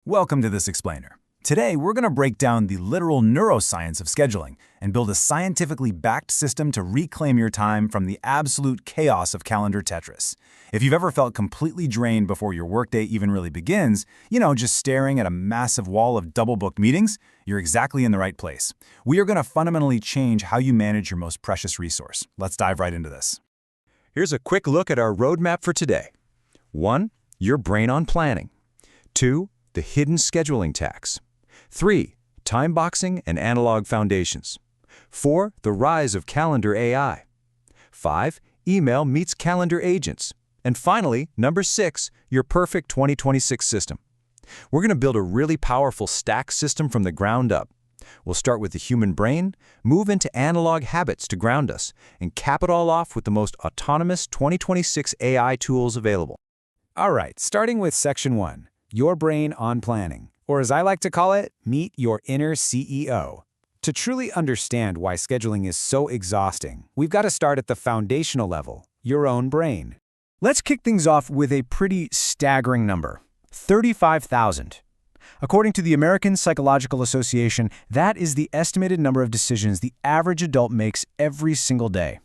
Welcome to this explainer. Today, we're going to break down the literal neuroscience of scheduling and build a scientifically backed system to reclaim your time from the absolute chaos of calendar Tetris. If you've ever felt completely drained before your workday even really begins, just staring at a massive wall of double-booked meetings, you're exactly in the right place. We are going to fundamentally change how you manage your most precious resource. Let's dive right into this. Here's a quick look at our roadmap for today. 1. Your brain on planning. 2. The hidden scheduling tax. 3. Time boxing and analog foundations. 4. The rise of calendar AI. 5. Email meets calendar agents. And finally, number 6, your perfect 2026 system. We're going to build a really powerful stack system from the ground up. We'll start with the human brain, move into analog habits to ground us, and cap it all off with the most autonomous 2026 AI tools available. All right, starting with Section 1, your brain on planning, or as I like to call it, meet your inner CEO. To truly understand why scheduling is so exhausting, we've got to start at the foundational level, your own brain. Let's kick things off with a pretty staggering number, 35,000. According to the American Psychological Association, that is the estimated number of decisions the average adult makes every single day.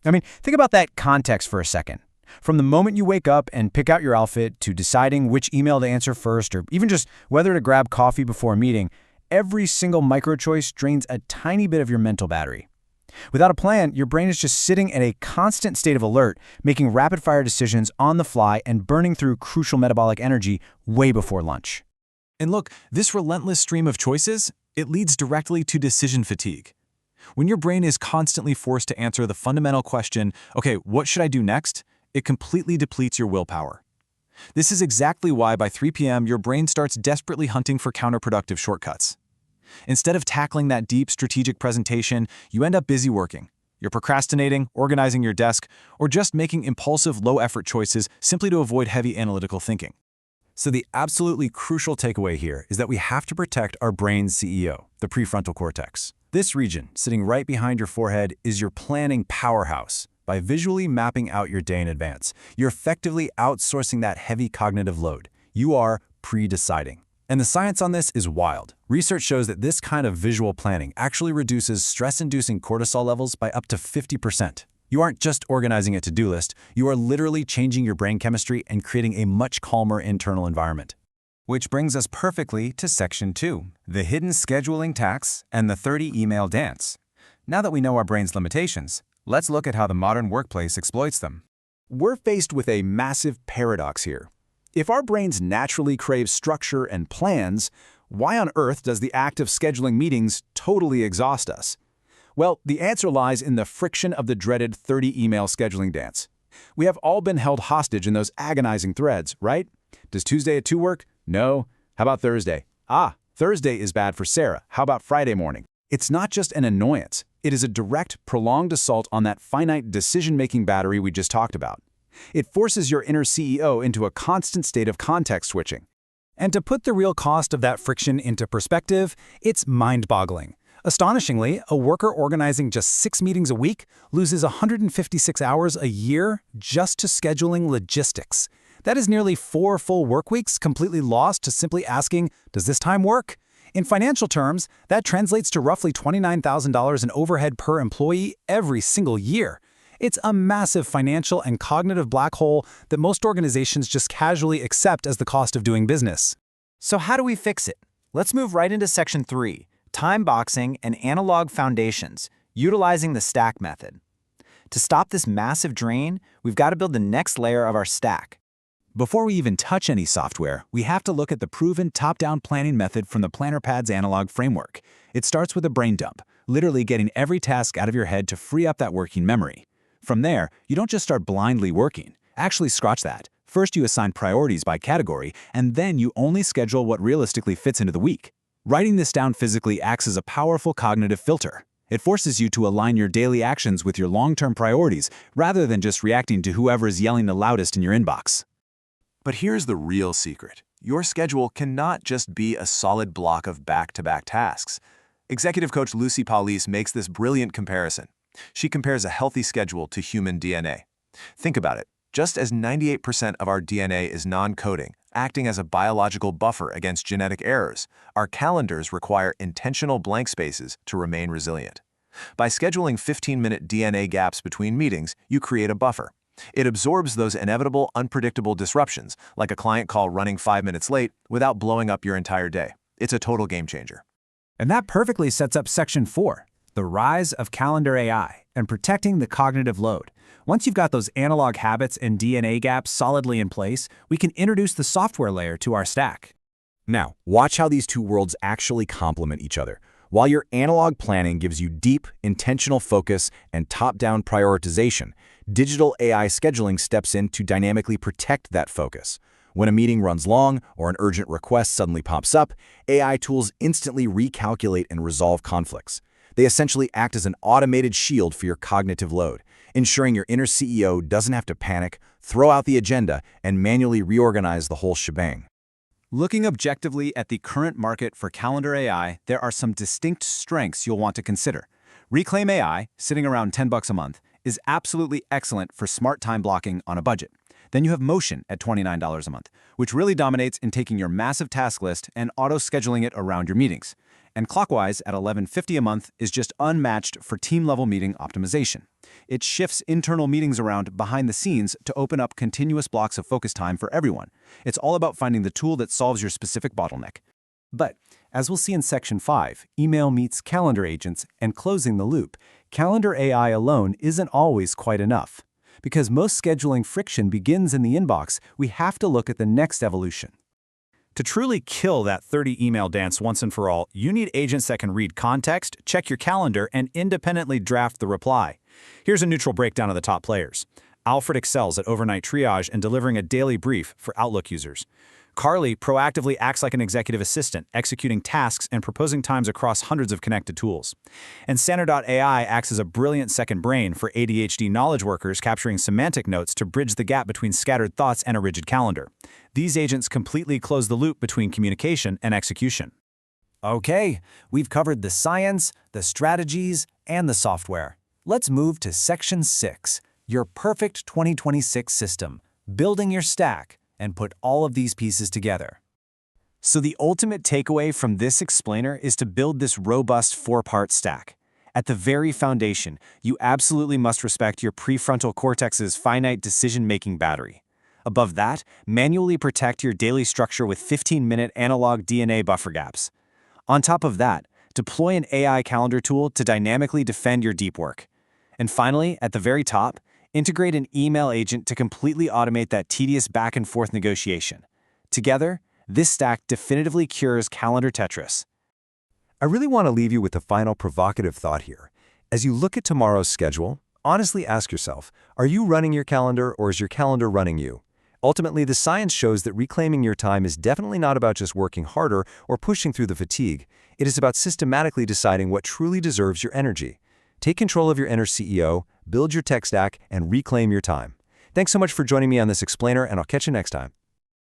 Think about that context for a second. From the moment you wake up and pick out your outfit to deciding which email to answer first or even just whether to grab coffee before a meeting, every single micro-choice drains a tiny bit of your mental battery. Without a plan, your brain is just sitting in a constant state of alert, making rapid-fire decisions on the fly and burning through crucial metabolic energy way before lunch. And look, this relentless stream of choices, it leads directly to decision fatigue. When your brain is constantly forced to answer the fundamental question, okay, what should I do next? It completely depletes your willpower. This is exactly why by 3 p.m. your brain starts desperately hunting for counterproductive shortcuts. Instead of tackling that deep strategic presentation, you end up busy working. You're procrastinating, organizing your desk, or just making impulsive, low-effort choices simply to avoid heavy analytical thinking. So the absolutely crucial takeaway here is that we have to protect our brain's CEO, the prefrontal cortex. This region, sitting right behind your forehead, is your planning powerhouse. By visually mapping out your day in advance, you're effectively outsourcing that heavy cognitive load. You are pre-deciding. And the science on this is wild. Research shows that this kind of visual planning actually reduces stress-inducing cortisol levels by up to 50%. You aren't just organizing a to-do list, you are literally changing your brain chemistry and creating a much calmer internal environment. Which brings us perfectly to Section 2, the hidden scheduling tax and the 30-email dance. Now that we know our brain's limitations, let's look at how the modern workplace exploits them. We're faced with a massive paradox here. If our brains naturally crave structure and plans, why on earth does the act of scheduling meetings totally exhaust us? Well, the answer lies in the friction of the dreaded 30-email scheduling dance. We have all been held hostage in those agonizing threads, right? Does Tuesday at 2 work? No. How about Thursday? Thursday is bad for Sarah. How about Friday morning? It's not just an annoyance. It is a direct, prolonged assault on that finite decision-making battery we just talked about. It forces your inner CEO into a constant state of context switching. And to put the real cost of that friction into perspective, it's mind-boggling. Astonishingly, a worker organizing just 6 meetings a week loses 156 hours a year just to scheduling logistics. That is nearly 4 full work weeks completely lost to simply asking, does this time work? In financial terms, that translates to roughly $29,000 in overhead per employee every single year. It's a massive financial and cognitive black hole that most organizations just casually accept as the cost of doing business. So how do we fix it? Let's move right into Section 3, time boxing and analog foundations, utilizing the stack method. To stop this massive drain, we've got to build the next layer of our stack. Before we even touch any software, we have to look at the proven top-down planning method from the PlannerPad's analog framework. It starts with a brain dump, literally getting every task out of your head to free up that working memory. From there, you don't just start blindly working. Actually, scratch that. First, you assign priorities by category, and then you only schedule what realistically fits into the week. Writing this down physically acts as a powerful cognitive filter. It forces you to align your daily actions with your long-term priorities, rather than just reacting to whoever is yelling the loudest in your inbox. But here's the real secret. Your schedule cannot just be a solid block of back-to-back tasks. Executive coach Lucy Paulis makes this brilliant comparison. She compares a healthy schedule to human DNA. Think about it. Just as 98% of our DNA is non-coding, acting as a biological buffer against genetic errors, our calendars require intentional blank spaces to remain resilient. By scheduling 15-minute DNA gaps between meetings, you create a buffer. It absorbs those inevitable, unpredictable disruptions, like a client call running 5 minutes late, without blowing up your entire day. It's a total game changer. And that perfectly sets up Section 4, the rise of calendar AI and protecting the cognitive load. Once you've got those analog habits and DNA gaps solidly in place, we can introduce the software layer to our stack. Now, watch how these two worlds actually complement each other. While your analog planning gives you deep, intentional focus and top-down prioritization, digital AI scheduling steps in to dynamically protect that focus. When a meeting runs long or an urgent request suddenly pops up, AI tools instantly recalculate and resolve conflicts. They essentially act as an automated shield for your cognitive load, ensuring your inner CEO doesn't have to panic, throw out the agenda, and manually reorganize the whole shebang. Looking objectively at the current market for calendar AI, there are some distinct strengths you'll want to consider. Reclaim AI, sitting around $10 a month, is absolutely excellent for smart time blocking on a budget. Then you have Motion at $29 a month, which really dominates in taking your massive task list and auto-scheduling it around your meetings. And Clockwise at $11.50 a month is just unmatched for team-level meeting optimization. It shifts internal meetings around behind the scenes to open up continuous blocks of focus time for everyone. It's all about finding the tool that solves your specific bottleneck. But, as we'll see in Section 5, email meets calendar agents and closing the loop, calendar AI alone isn't always quite enough. Because most scheduling friction begins in the inbox, we have to look at the next evolution. To truly kill that 30-email dance once and for all, you need agents that can read context, check your calendar, and independently draft the reply. Here's a neutral breakdown of the top players. Alfred excels at overnight triage and delivering a daily brief for Outlook users. Carly proactively acts like an executive assistant, executing tasks and proposing times across hundreds of connected tools. And Sandor.ai acts as a brilliant second brain for ADHD knowledge workers, capturing semantic notes to bridge the gap between scattered thoughts and a rigid calendar. These agents completely close the loop between communication and execution. Okay, we've covered the science, the strategies, and the software. Let's move to Section 6, your perfect 2026 system, building your stack, and put all of these pieces together. So the ultimate takeaway from this explainer is to build this robust 4-part stack. At the very foundation, you absolutely must respect your prefrontal cortex's finite decision-making battery. Above that, manually protect your daily structure with 15-minute analog DNA buffer gaps. On top of that, deploy an AI calendar tool to dynamically defend your deep work. And finally, at the very top, integrate an email agent to completely automate that tedious back-and-forth negotiation. Together, this stack definitively cures calendar Tetris. I really want to leave you with a final provocative thought here. As you look at tomorrow's schedule, honestly ask yourself, are you running your calendar or is your calendar running you? Ultimately, the science shows that reclaiming your time is definitely not about just working harder or pushing through the fatigue. It is about systematically deciding what truly deserves your energy. Take control of your inner CEO, build your tech stack, and reclaim your time. Thanks so much for joining me on this explainer, and I'll catch you next time.